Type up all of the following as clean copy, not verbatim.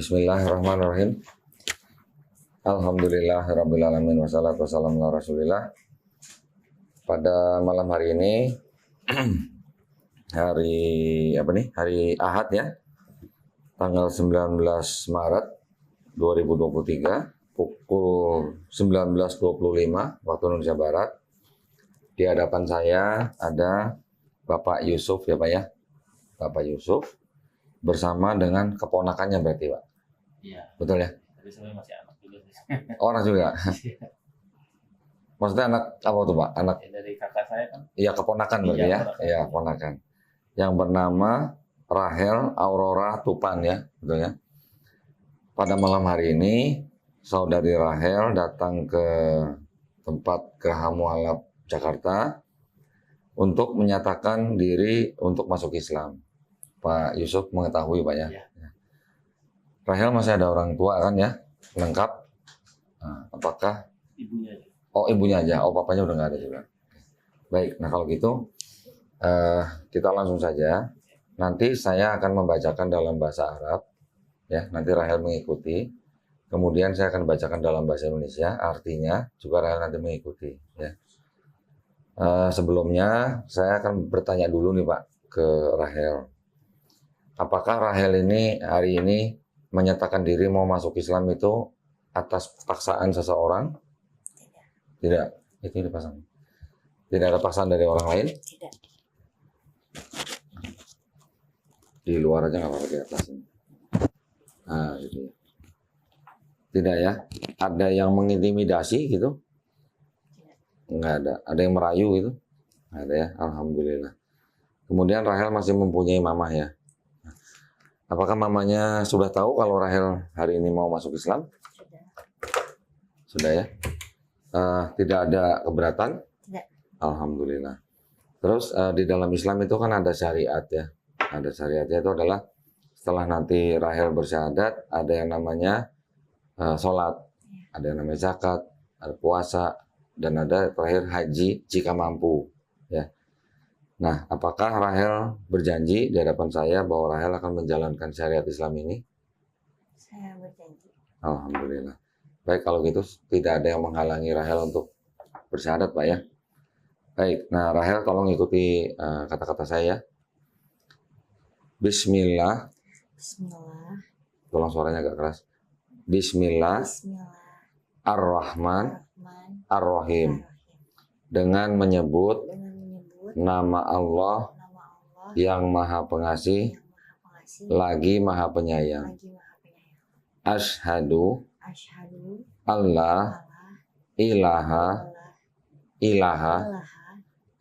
Bismillahirrahmanirrahim. Alhamdulillahirabbil alamin wassalatu wassalamu ala Rasulillah. Pada malam hari ini hari Ahad ya. Tanggal 19 Maret 2023 pukul 19.25 waktu Indonesia Barat. Di hadapan saya ada Bapak Yusuf ya Pak ya. Bapak Yusuf bersama dengan keponakannya berarti Pak. Iya. Betul ya? Tapi saya masih anak juga. Oh, anak juga. Maksudnya anak apa tuh Pak? Anak Dari kakak saya kan. iya keponakan berarti Iya, ya? keponakan. Iya keponakan. Yang bernama Rahel Aurora Tupan ya, betul ya? Pada malam hari ini saudari Rahel datang ke tempat Geraha Mualaf Jakarta untuk menyatakan diri untuk masuk Islam. Pak Yusuf mengetahui Pak ya. Iya. Rahel masih ada orang tua kan ya? Lengkap. Nah, apakah Ibunya. oh ibunya aja, oh papanya udah nggak ada juga. Baik, nah kalau gitu kita langsung saja. Nanti saya akan membacakan dalam bahasa Arab, ya. Nanti Rahel mengikuti. Kemudian saya akan bacakan dalam bahasa Indonesia, artinya juga Rahel nanti mengikuti. Ya. Sebelumnya saya akan bertanya dulu nih Pak ke Rahel. Apakah Rahel ini hari ini menyatakan diri mau masuk Islam itu atas paksaan seseorang? Tidak. Itu dipasang. Tidak ada paksaan dari orang lain? Tidak. Di luar aja nggak apa-apa di atas. Nah, gitu. Tidak ya? Ada yang mengintimidasi gitu? Nggak ada. Ada yang merayu gitu? Nggak ada ya? Alhamdulillah. Kemudian Rahel masih mempunyai mamah ya? Apakah mamanya sudah tahu kalau Rahel hari ini mau masuk Islam? Sudah. Sudah ya? Tidak ada keberatan? Tidak. Alhamdulillah. Terus di dalam Islam itu kan ada syariat ya. Ada syariatnya itu adalah setelah nanti Rahel bersyahadat ada yang namanya sholat, ada yang namanya zakat, ada puasa, dan ada terakhir haji jika mampu. Ya. Nah, apakah Rahel berjanji di hadapan saya bahwa Rahel akan menjalankan syariat Islam ini? Saya berjanji. Alhamdulillah. Baik, kalau gitu tidak ada yang menghalangi Rahel untuk bersyahadat Pak ya. Baik, nah Rahel tolong ikuti kata-kata saya. Bismillah. Bismillah. Tolong suaranya agak keras. Bismillah. Bismillah. Ar-Rahman. Rahman. Ar-Rahim. Ar-Rahim. Dengan menyebut Dengan menyebut nama Allah nama Allah yang Maha Pengasih, yang Maha Pengasih lagi Maha Penyayang. lagi Maha Penyayang. Asyhadu Asyhadu alla alla ilaha ilaha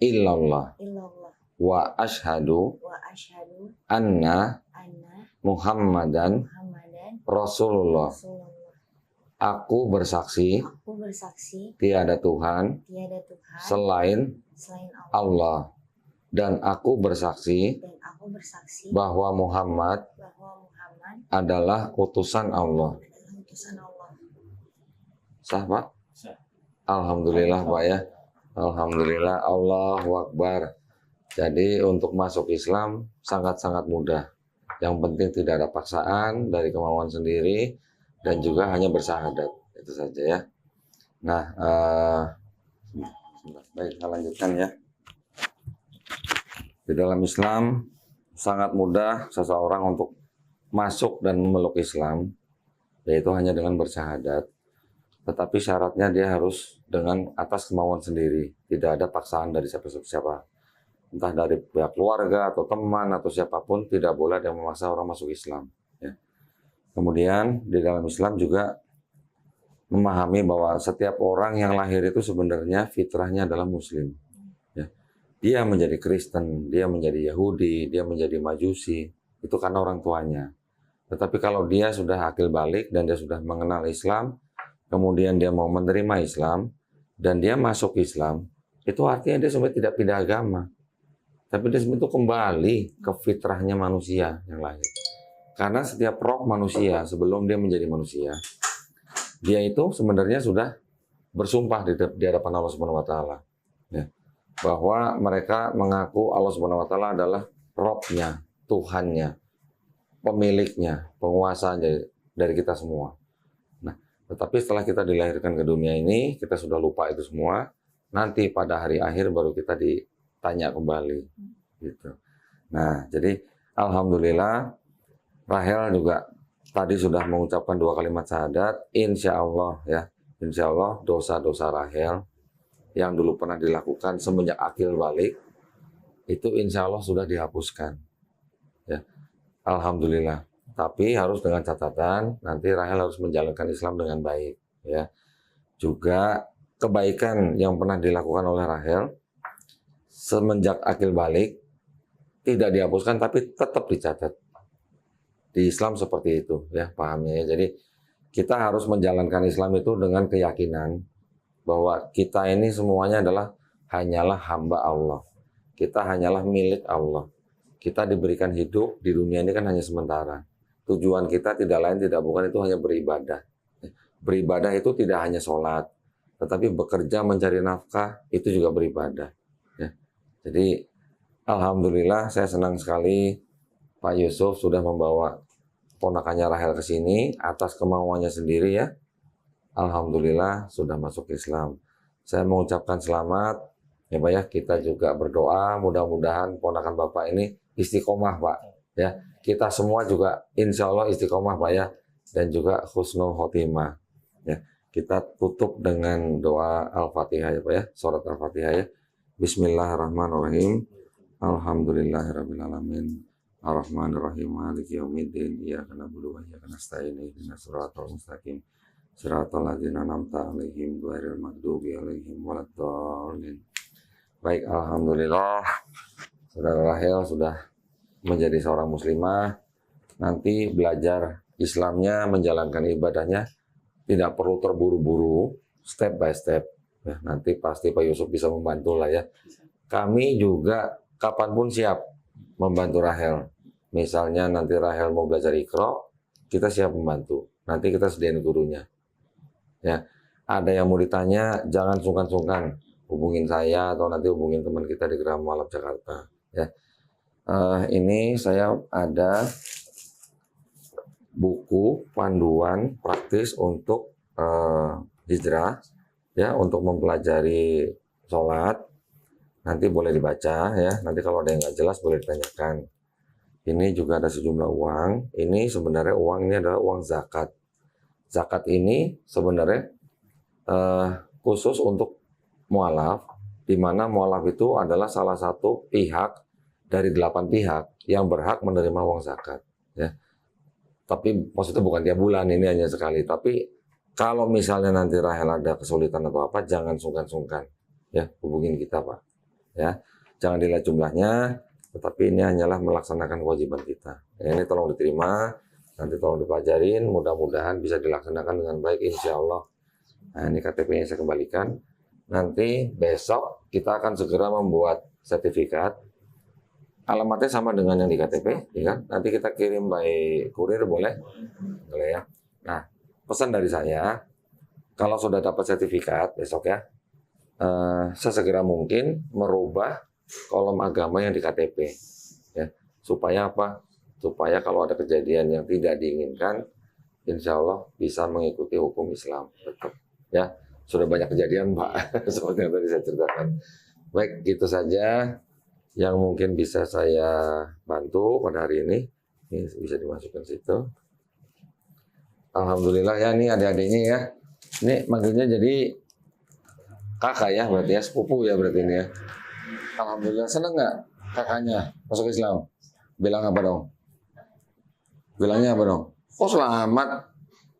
illallah illallah wa asyhadu wa asyhadu anna anna Muhammadan Muhammadan Rasulullah. Rasulullah. Aku bersaksi Aku bersaksi tiada Tuhan tiada Tuhan selain selain Allah. Allah, dan aku bersaksi Dan aku bersaksi bahwa Muhammad bahwa Muhammad adalah utusan Allah. adalah utusan Allah. Sah Pak? Sah. Alhamdulillah Pak ya. Alhamdulillah, Allahu Akbar. Jadi untuk masuk Islam sangat-sangat mudah. Yang penting tidak ada paksaan dari kemauan sendiri dan juga hanya bersyahadat. Itu saja ya. Nah, baik kita lanjutkan ya. Di dalam Islam sangat mudah seseorang untuk masuk dan memeluk Islam, yaitu hanya dengan bersyahadat. Tetapi syaratnya dia harus dengan atas kemauan sendiri, tidak ada paksaan dari siapa-siapa, entah dari pihak keluarga atau teman atau siapapun, tidak boleh ada yang memaksa orang masuk Islam. Ya. Kemudian di dalam Islam juga memahami bahwa setiap orang yang lahir itu sebenarnya fitrahnya adalah Muslim. Ya. Dia menjadi Kristen, dia menjadi Yahudi, dia menjadi Majusi, itu karena orang tuanya. Tetapi kalau dia sudah akil balik dan dia sudah mengenal Islam, kemudian dia mau menerima Islam, dan dia masuk Islam, itu artinya dia sebenarnya tidak pindah agama. Tapi dia sebenarnya itu kembali ke fitrahnya manusia yang lahir. Karena setiap roh manusia sebelum dia menjadi manusia, dia itu sebenarnya sudah bersumpah di hadapan Allah Subhanahu wa taala. Ya. Bahwa mereka mengaku Allah Subhanahu wa taala adalah Robnya, Tuhannya, pemiliknya, penguasanya. dari kita semua. Nah, tetapi setelah kita dilahirkan ke dunia ini, kita sudah lupa itu semua. Nanti pada hari akhir baru kita ditanya kembali, gitu. Nah, jadi alhamdulillah Rahel juga tadi sudah mengucapkan 2 kalimat syahadat. Insya Allah ya, insya Allah dosa-dosa Rahel yang dulu pernah dilakukan semenjak akil balik itu insya Allah sudah dihapuskan. Ya, alhamdulillah. Tapi harus dengan catatan nanti Rahel harus menjalankan Islam dengan baik. Ya, juga kebaikan yang pernah dilakukan oleh Rahel semenjak akil balik tidak dihapuskan tapi tetap dicatat. Di Islam seperti itu ya pahamnya ya. Jadi kita harus menjalankan Islam itu dengan keyakinan bahwa kita ini semuanya hanyalah hamba Allah. Kita hanyalah milik Allah. Kita diberikan hidup di dunia ini kan hanya sementara. Tujuan kita tidak lain tidak bukan itu hanya beribadah. Beribadah itu tidak hanya sholat, tetapi bekerja mencari nafkah itu juga beribadah. Ya. Jadi alhamdulillah saya senang sekali Pak Yusuf sudah membawa ponakannya Rahel ke sini atas kemauannya sendiri ya. Alhamdulillah sudah masuk Islam. Saya mengucapkan selamat ya Pak ya. Kita juga berdoa mudah-mudahan ponakan Bapak ini istiqomah Pak ya. Kita semua juga insya Allah istiqomah Pak ya. Dan juga husnul khotimah ya. Kita tutup dengan doa Al-Fatihah ya Pak ya. Surat Al-Fatihah ya. Bismillahirrahmanirrahim. Alhamdulillahirabbil alamin. Ar-Rahmanir-Rahim. Maliki yaumiddin. Iyyaka na'budu wa iyyaka nasta'in. Ihdinas siratal mustaqim. Siratal ladzina an'amta 'alaihim ghairil maghdubi 'alaihim waladdallin. Baik, alhamdulillah. Saudara Rahel sudah menjadi seorang muslimah. Nanti belajar Islamnya, menjalankan ibadahnya tidak perlu terburu-buru, step by step. Ya, nanti pasti Pak Yusuf bisa membantu lah ya. Kami juga kapanpun siap membantu Rahel. Misalnya nanti Rahel mau belajar Iqra, kita siap membantu. Nanti kita sediain gurunya. Ya, ada yang mau ditanya, jangan sungkan-sungkan hubungin saya atau nanti hubungin teman kita di Geraha Mualaf Jakarta. Ya, ini saya ada buku panduan praktis untuk hijrah, ya, untuk mempelajari sholat. Nanti boleh dibaca ya. Nanti kalau ada yang nggak jelas boleh ditanyakan. Ini juga ada sejumlah uang. Ini sebenarnya uang ini adalah uang zakat. Zakat ini sebenarnya khusus untuk mualaf, di mana mualaf itu adalah salah satu pihak dari 8 pihak yang berhak menerima uang zakat. Ya. Tapi maksudnya bukan tiap bulan, ini hanya sekali. Tapi kalau misalnya nanti Rahel ada kesulitan atau apa, jangan sungkan-sungkan. Ya, hubungin kita Pak. Ya, jangan dilihat jumlahnya, tetapi ini hanyalah melaksanakan kewajiban kita. Ya, ini tolong diterima, nanti tolong dipelajarin, mudah-mudahan bisa dilaksanakan dengan baik insya Allah. Nah, ini KTP-nya saya kembalikan. Nanti besok kita akan segera membuat sertifikat. Alamatnya sama dengan yang di KTP, ya kan? Nanti kita kirim by kurir boleh? Boleh ya. Nah, pesan dari saya, kalau sudah dapat sertifikat besok ya, sesegera mungkin merubah kolom agama yang di KTP, ya, supaya apa? Supaya kalau ada kejadian yang tidak diinginkan, insya Allah bisa mengikuti hukum Islam tetap, ya. Sudah banyak kejadian Pak, seperti yang tadi saya ceritakan. Baik, gitu saja yang mungkin bisa saya bantu pada hari ini. Ini bisa dimasukkan situ. Alhamdulillah ya, ini adik-adiknya ya. Ini manggilnya jadi kakak ya, berarti ya, sepupu ya berarti ini ya. Alhamdulillah, seneng nggak kakaknya masuk Islam? Bilang apa dong? Bilangnya apa dong? Oh selamat.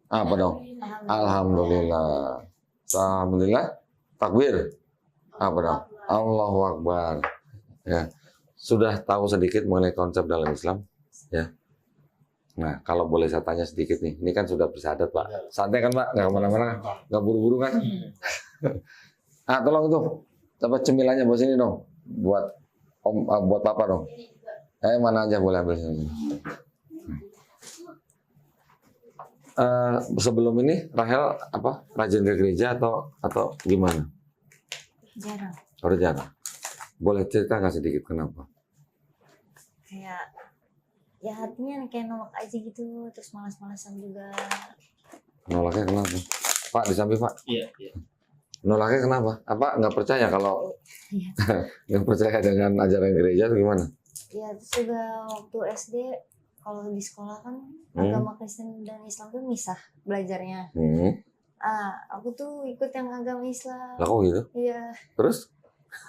Apa dong? Alhamdulillah. Alhamdulillah. Takbir. Apa dong? Allahu Akbar. Ya, sudah tahu sedikit mengenai konsep dalam Islam, ya. Nah, kalau boleh saya tanya sedikit nih, ini kan sudah bersyahadat Pak. Santai kan Pak, nggak kemana-mana, nggak buru-buru kan? Tolong tuh, dapat cemilannya buat sini dong, buat om, buat Papa dong. Mana aja boleh ambil sini. Sebelum ini Rahel apa rajin ke gereja atau gimana? Jarang. Udah jarang. Boleh cerita nggak sedikit kenapa? Kayak Ya hatinya kayak nolak aja gitu, terus malas-malasan juga. Nolaknya kenapa? Pak, di samping Pak. Iya, iya. Nolaknya kenapa? Apa nggak percaya kalau Iya. nggak percaya dengan ajaran gereja atau gimana? Ya terus juga waktu SD kalau di sekolah kan Hmm. agama Kristen dan Islam tuh misah belajarnya. Aku tuh ikut yang agama Islam. Lah kok gitu? Iya. Terus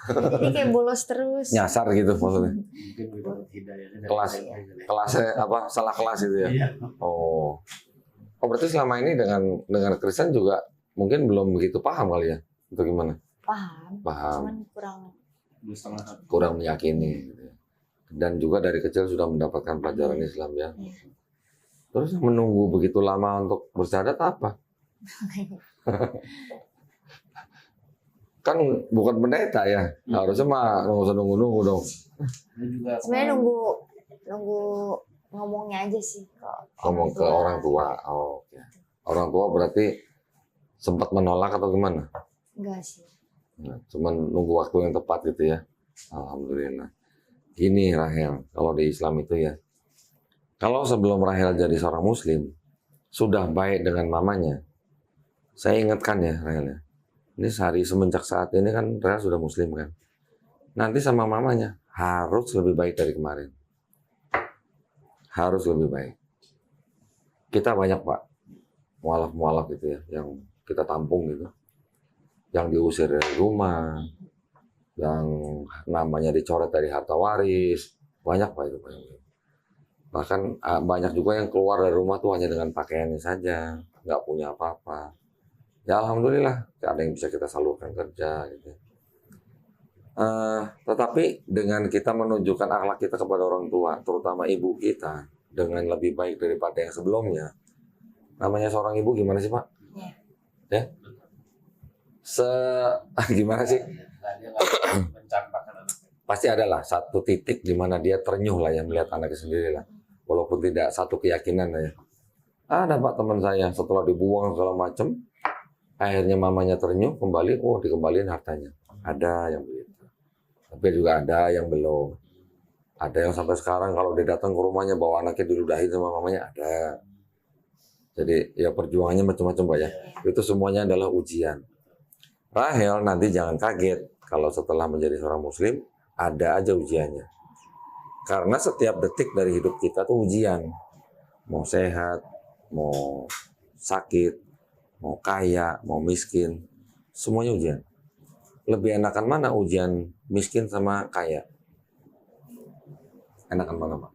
Jadi kayak bolos terus. nyasar gitu maksudnya? Mungkin itu hidayahnya dari Kelas. Allah gitu ya. Kelasnya apa? Salah kelas itu ya? Iya. Oh. Oh berarti selama ini dengan Kristen juga mungkin belum begitu paham kali ya? Atau gimana? Paham. Paham. Cuman kurang. Dua setengah hati. Kurang meyakini. Gitu ya. Dan juga dari kecil sudah mendapatkan pelajaran Islam ya. Iya. Terus menunggu begitu lama untuk bersyahadat apa? Kan bukan pendeta ya. Harusnya mah nggak usah nunggu-nunggu dong. Ini juga Sebenarnya nunggu ngomongnya aja sih kok. Ngomong ke orang tua. Oh, oke. Orang tua berarti sempat menolak atau gimana? Enggak sih. Nah, cuman nunggu waktu yang tepat gitu ya. Alhamdulillah. Gini Rahel, kalau di Islam itu ya. Kalau sebelum Rahel jadi seorang muslim, sudah baik dengan mamanya. Saya ingatkan ya Rahel ya. Ini sehari semenjak saat ini kan Rahel sudah muslim kan. Nanti sama mamanya harus lebih baik dari kemarin. Harus lebih baik. Kita banyak Pak, mualaf-mualaf gitu ya, yang kita tampung gitu. Yang diusir dari rumah, yang namanya dicoret dari harta waris, banyak Pak itu banyak. Bahkan banyak juga yang keluar dari rumah tuh hanya dengan pakaiannya saja, nggak punya apa-apa. Ya Alhamdulillah, ada yang bisa kita salurkan kerja gitu. Tetapi dengan kita menunjukkan akhlak kita kepada orang tua, terutama ibu kita, dengan lebih baik daripada yang sebelumnya. Namanya seorang ibu gimana sih Pak? Iya. Ya? Gimana sih? Nah, dia nggak mencampakkan anaknya. Pasti adalah satu titik di mana dia ternyuh lah yang melihat anaknya sendiri lah. Walaupun tidak satu keyakinan lah ya. Ada Pak teman saya setelah dibuang segala macam, akhirnya mamanya ternyuh kembali, dikembaliin hartanya. Ada yang begitu. Tapi juga ada yang belum. Ada yang sampai sekarang kalau dia datang ke rumahnya bawa anaknya diludahi sama mamanya, ada. Jadi ya perjuangannya macam-macam Pak ya. Itu semuanya adalah ujian. Rahel nanti jangan kaget kalau setelah menjadi seorang muslim ada aja ujiannya. Karena setiap detik dari hidup kita tuh ujian. Mau sehat, mau sakit, mau kaya, mau miskin, semuanya ujian. Lebih enakan mana ujian miskin sama kaya? Enakan mana Pak?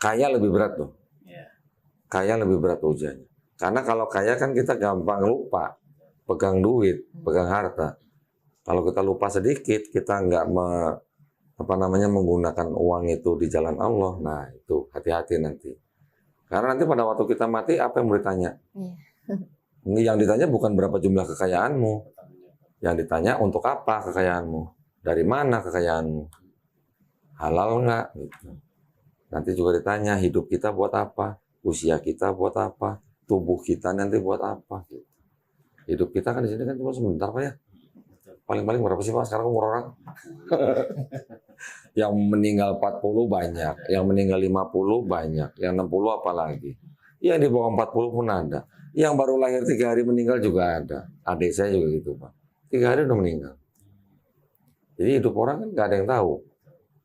Kaya lebih berat tuh. Iya. Kaya lebih berat ujiannya. Karena kalau kaya kan kita gampang lupa. Pegang duit, pegang harta. Kalau kita lupa sedikit, kita nggak menggunakan uang itu di jalan Allah. Nah itu hati-hati nanti. Karena nanti pada waktu kita mati, apa yang mau ditanya? Iya. Ini yang ditanya bukan berapa jumlah kekayaanmu. Yang ditanya untuk apa kekayaanmu. Dari mana kekayaanmu. Halal nggak? Gitu. Nanti juga ditanya hidup kita buat apa. Usia kita buat apa. Tubuh kita nanti buat apa. Gitu. Hidup kita kan di sini kan cuma sebentar Pak ya. Paling-paling berapa sih Pak sekarang umur orang? Yang meninggal 40 banyak, yang meninggal 50 banyak, yang 60 apalagi. Yang di bawah 40 pun ada. Yang baru lahir 3 hari meninggal juga ada. Adik saya juga gitu Pak. 3 hari udah meninggal. Jadi hidup orang kan nggak ada yang tahu.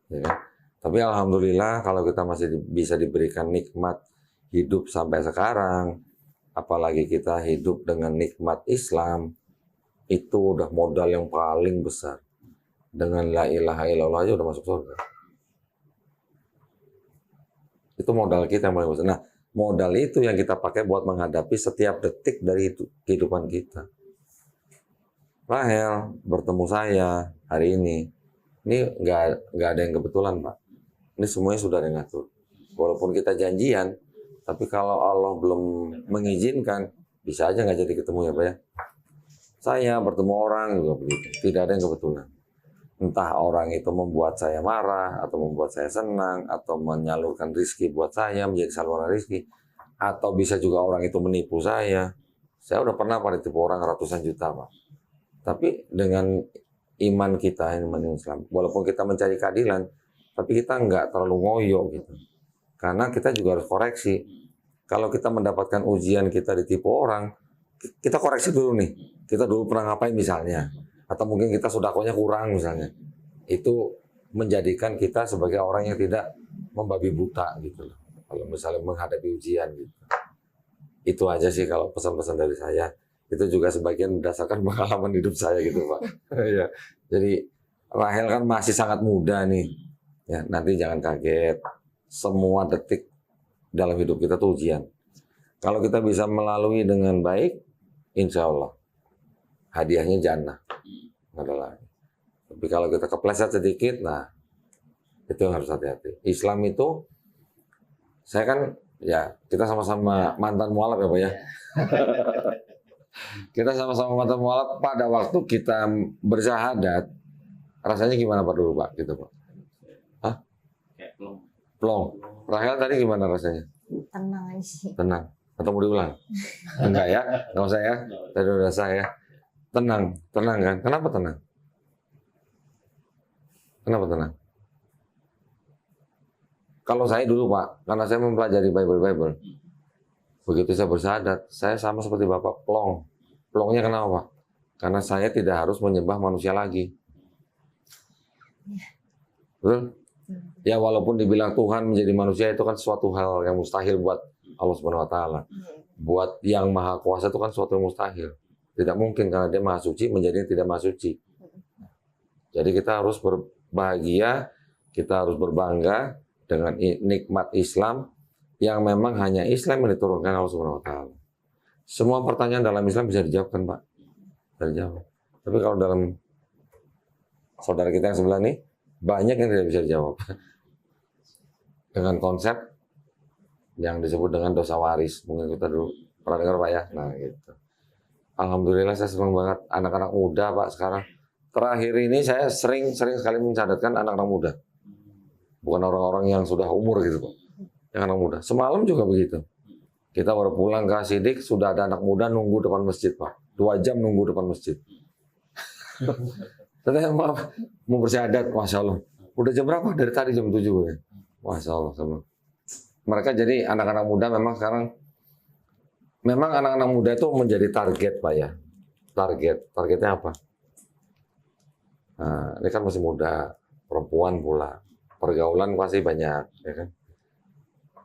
Ya kan? Tapi alhamdulillah kalau kita masih bisa diberikan nikmat hidup sampai sekarang, apalagi kita hidup dengan nikmat Islam, itu udah modal yang paling besar. Dengan la ilaha illallah aja udah masuk surga. Itu modal kita yang paling besar. Nah, modal itu yang kita pakai buat menghadapi setiap detik dari kehidupan kita. Rahel bertemu saya hari ini nggak ada yang kebetulan Pak. Ini semuanya sudah ada yang ngatur. Walaupun kita janjian, tapi kalau Allah belum mengizinkan, bisa aja nggak jadi ketemu ya Pak ya. Saya bertemu orang juga begitu. Tidak ada yang kebetulan. Entah orang itu membuat saya marah, atau membuat saya senang, atau menyalurkan rizki buat saya, menjadi saluran rizki. Atau bisa juga orang itu menipu saya. Saya udah pernah pada tipu orang ratusan juta Pak. Tapi dengan iman kita, iman Islam. Walaupun kita mencari keadilan, tapi kita nggak terlalu ngoyo gitu. Karena kita juga harus koreksi. Kalau kita mendapatkan ujian kita ditipu orang, kita koreksi dulu nih. Kita dulu pernah ngapain misalnya. Atau mungkin kita sodakohnya kurang misalnya. Itu menjadikan kita sebagai orang yang tidak membabi buta gitu loh. Kalau misalnya menghadapi ujian gitu. Itu aja sih kalau pesan-pesan dari saya. Itu juga sebagian berdasarkan pengalaman hidup saya gitu Pak. Ya. Jadi Rahel kan masih sangat muda nih. Ya, nanti jangan kaget. Semua detik dalam hidup kita tuh ujian. Kalau kita bisa melalui dengan baik, insya Allah hadiahnya jannah. Nggak ada lagi. Tapi kalau kita kepleset sedikit, nah itu yang harus hati-hati. Islam itu, saya kan ya kita sama-sama mantan mualaf ya Pak ya. Kita sama-sama mantan mualaf pada waktu kita bersyahadat, rasanya gimana Pak dulu Pak? Gitu Pak. Hah? Kayak belum. Plong. Rahel tadi gimana rasanya? Tenang aja sih. Tenang. Atau mau diulang? Enggak ya? Enggak usah ya? Tadi udah saya. Tenang. Tenang kan? Kenapa tenang? Kenapa tenang? Kalau saya dulu Pak, karena saya mempelajari Bible. Begitu saya bersyahadat, saya sama seperti Bapak, plong. Plongnya kenapa Pak? Karena saya tidak harus menyembah manusia lagi. Betul? Ya walaupun dibilang Tuhan menjadi manusia itu kan suatu hal yang mustahil buat Allah Subhanahu wa taala. Buat yang maha kuasa itu kan suatu yang mustahil. Tidak mungkin karena dia maha suci menjadi yang tidak maha suci. Jadi kita harus berbahagia, kita harus berbangga dengan nikmat Islam yang memang hanya Islam yang diturunkan Allah Subhanahu wa taala. Semua pertanyaan dalam Islam bisa dijawabkan, Pak. Bisa dijawab. Tapi kalau dalam saudara kita yang sebelah ini banyak yang tidak bisa dijawab. Dengan konsep yang disebut dengan dosa waris. Mungkin kita dulu pernah dengar Pak ya. Nah gitu. Alhamdulillah saya senang banget anak-anak muda Pak sekarang. Terakhir ini saya sering sekali mencatatkan anak-anak muda. Bukan orang-orang yang sudah umur gitu Pak. Yang anak muda. Semalam juga begitu. Kita baru pulang ke Sidik, sudah ada anak muda nunggu depan masjid Pak. 2 jam nunggu depan masjid. Tadi maaf, mau bersyahadat, Masya Allah. Udah jam berapa? Dari tadi jam 7 ya. Masya Allah. Sama. Mereka jadi anak-anak muda memang sekarang, memang anak-anak muda itu menjadi target Pak ya. Targetnya apa? Nah, ini kan masih muda, perempuan pula. Pergaulan pasti banyak, ya kan?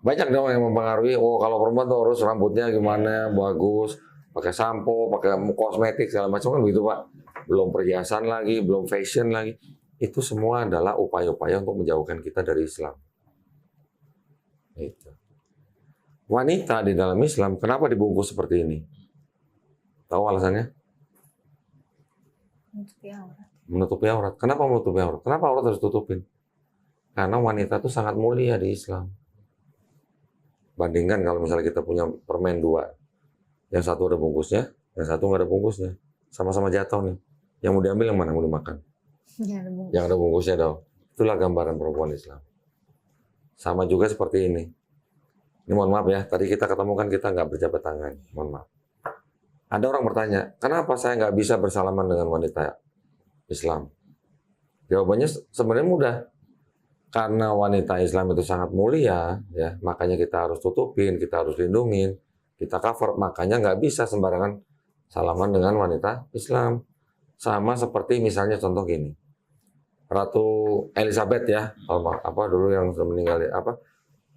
Banyak dong yang mempengaruhi, oh kalau perempuan tuh harus rambutnya gimana, bagus, pakai sampo, pakai kosmetik, segala macam kan begitu Pak. Belum perhiasan lagi, belum fashion lagi. Itu semua adalah upaya-upaya untuk menjauhkan kita dari Islam. Itu. Wanita di dalam Islam, kenapa dibungkus seperti ini? Tahu alasannya? Menutupi aurat. Menutupi aurat. Kenapa menutupi aurat? Kenapa aurat harus tutupin? Karena wanita itu sangat mulia di Islam. Bandingkan kalau misalnya kita punya permen 2. Yang satu ada bungkusnya, yang satu nggak ada bungkusnya. Sama-sama jatuh nih. Yang mau diambil yang mana mau dimakan? Yang ada bungkusnya dong. Itulah gambaran perempuan Islam. Sama juga seperti ini. Ini mohon maaf ya, tadi kita ketemu kan kita nggak berjabat tangan. Mohon maaf. Ada orang bertanya, kenapa saya nggak bisa bersalaman dengan wanita Islam? Jawabannya sebenarnya mudah. Karena wanita Islam itu sangat mulia, ya makanya kita harus tutupin, kita harus lindungin, kita cover. Makanya nggak bisa sembarangan salaman dengan wanita Islam. Sama seperti misalnya contoh gini, Ratu Elizabeth ya, apa dulu yang sudah meninggal apa?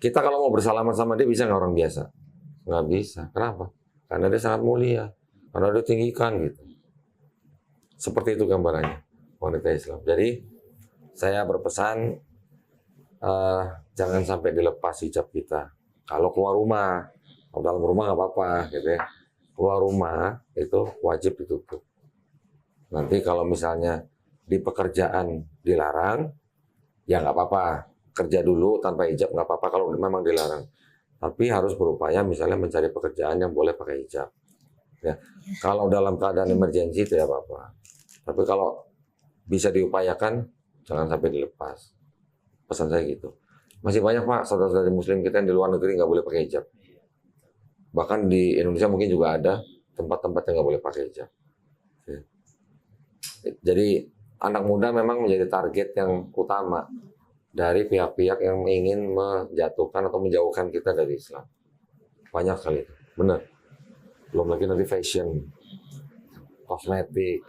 Kita kalau mau bersalaman sama dia bisa nggak orang biasa? Nggak bisa. Kenapa? Karena dia sangat mulia, karena dia tinggikan gitu. Seperti itu gambarannya wanita Islam. Jadi saya berpesan. Jangan sampai dilepas hijab kita. Kalau keluar rumah, kalau dalam rumah nggak apa-apa, gitu ya. Keluar rumah itu wajib ditutup. Nanti kalau misalnya di pekerjaan dilarang, ya nggak apa-apa. Kerja dulu tanpa hijab nggak apa-apa kalau memang dilarang. Tapi harus berupaya misalnya mencari pekerjaan yang boleh pakai hijab. Ya. Kalau dalam keadaan emergensi tidak apa-apa. Tapi kalau bisa diupayakan, jangan sampai dilepas. Pesan saya gitu. Masih banyak Pak saudara-saudari Muslim kita yang di luar negeri nggak boleh pakai hijab. Bahkan di Indonesia mungkin juga ada tempat-tempat yang nggak boleh pakai hijab. Jadi anak muda memang menjadi target yang utama dari pihak-pihak yang ingin menjatuhkan atau menjauhkan kita dari Islam. Banyak sekali itu. Benar. Belum lagi nanti fashion, kosmetik,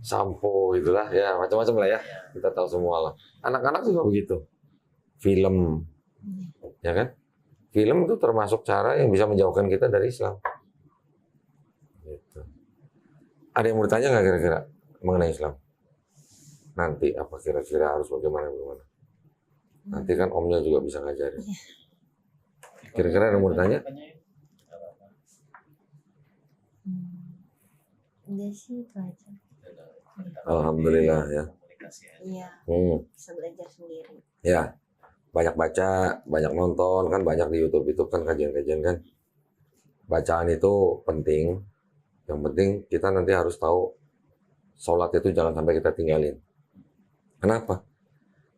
sampo gitulah ya, macam-macam lah ya. Kita tahu semua lah. Anak-anak juga begitu. Film, ya kan? Film itu termasuk cara yang bisa menjauhkan kita dari Islam. Gitu. Ada yang mau ditanya nggak kira-kira mengenai Islam? Nanti apa kira-kira harus bagaimana? Nanti kan omnya juga bisa ngajarin. Kira-kira ada yang mau ditanya? Udah sih itu aja. Alhamdulillah ya. Iya, bisa belajar sendiri. Ya, banyak baca, banyak nonton, kan banyak di YouTube itu kan kajian-kajian kan. Bacaan itu penting. Yang penting kita nanti harus tahu sholat itu jangan sampai kita tinggalin. Kenapa?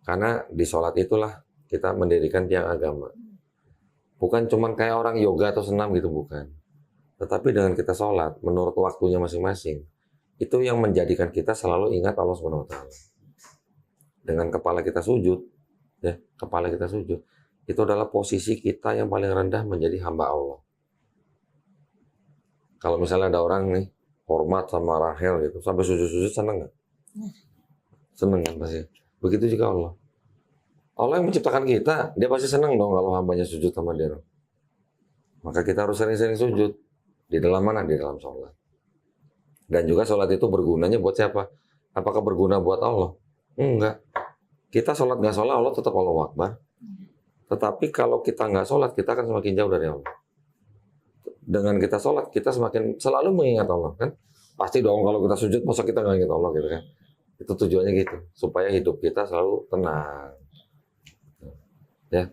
Karena di sholat itulah kita mendirikan tiang agama. Bukan cuman kayak orang yoga atau senam gitu, bukan. Tetapi dengan kita sholat, menurut waktunya masing-masing, itu yang menjadikan kita selalu ingat Allah Subhanahu wa Ta'ala. Dengan kepala kita sujud, ya, kepala kita sujud, itu adalah posisi kita yang paling rendah menjadi hamba Allah. Kalau misalnya ada orang nih hormat sama Rahel gitu, sampai sujud-sujud, seneng nggak? Seneng kan pasti. Begitu juga Allah. Allah yang menciptakan kita, dia pasti seneng dong kalau hambanya sujud sama dia. Maka kita harus sering-sering sujud. Di dalam mana? Di dalam sholat. Dan juga sholat itu bergunanya buat siapa? Apakah berguna buat Allah? Enggak. Kita sholat nggak sholat, Allah tetap Allahu Akbar. Tetapi kalau kita nggak sholat, kita akan semakin jauh dari Allah. Dengan kita sholat, kita semakin selalu mengingat Allah kan? Pasti dong kalau kita sujud, masa kita nggak ingat Allah gitu kan? Itu tujuannya gitu, supaya hidup kita selalu tenang. Ya,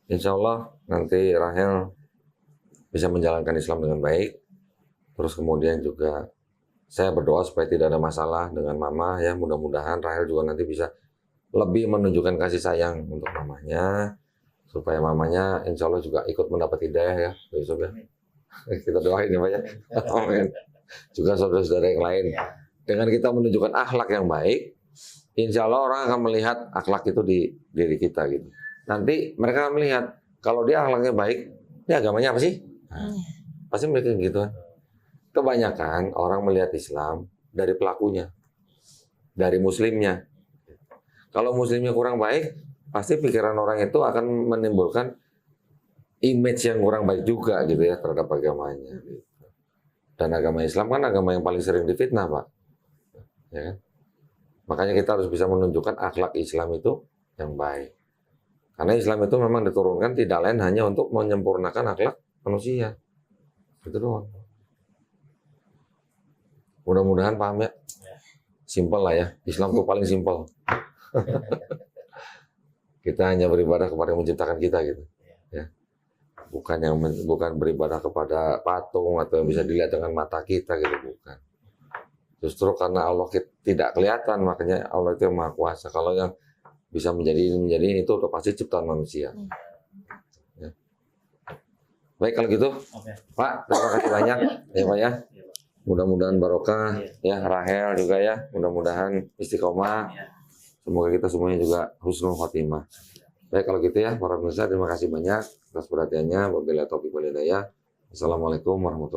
Insya Allah nanti Rahel bisa menjalankan Islam dengan baik. Terus kemudian juga saya berdoa supaya tidak ada masalah dengan mama ya. Mudah-mudahan Rahel juga nanti bisa lebih menunjukkan kasih sayang untuk mamanya, supaya mamanya Insya Allah juga ikut mendapat hidayah ya, Yusuf ya. Kita doain ya Pak ya. Amin. Juga saudara-saudara yang lain. Dengan kita menunjukkan akhlak yang baik, Insya Allah orang akan melihat akhlak itu di diri kita gitu. Nanti mereka akan melihat kalau dia akhlaknya baik, dia agamanya apa sih? Nah, pasti mereka gitu kan. Kebanyakan orang melihat Islam dari pelakunya, dari muslimnya. Kalau muslimnya kurang baik, pasti pikiran orang itu akan menimbulkan image yang kurang baik juga gitu ya terhadap agamanya. Gitu. Dan agama Islam kan agama yang paling sering difitnah, Pak. Ya kan? Makanya kita harus bisa menunjukkan akhlak Islam itu yang baik. Karena Islam itu memang diturunkan tidak lain hanya untuk menyempurnakan akhlak manusia. Itu doang. Mudah-mudahan paham ya. Simpel lah ya. Islam itu paling simpel. Kita hanya beribadah kepada yang menciptakan kita gitu. Ya. Bukan beribadah kepada patung atau yang bisa dilihat dengan mata kita gitu, bukan. Justru karena Allah tidak kelihatan, makanya Allah itu yang Maha Kuasa. Kalau yang bisa menjadi itu udah pasti ciptaan manusia. Ya. Baik kalau gitu, Pak, terima kasih banyak ya Pak ya. Mudah-mudahan barokah ya, Rahel juga ya, mudah-mudahan istiqomah. Semoga kita semuanya juga husnul khotimah. Baik kalau gitu ya, para pemirsa terima kasih banyak atas perhatiannya. Wabillahi taufiq wal hidayah. Assalamualaikum warahmatullahi wabarakatuh.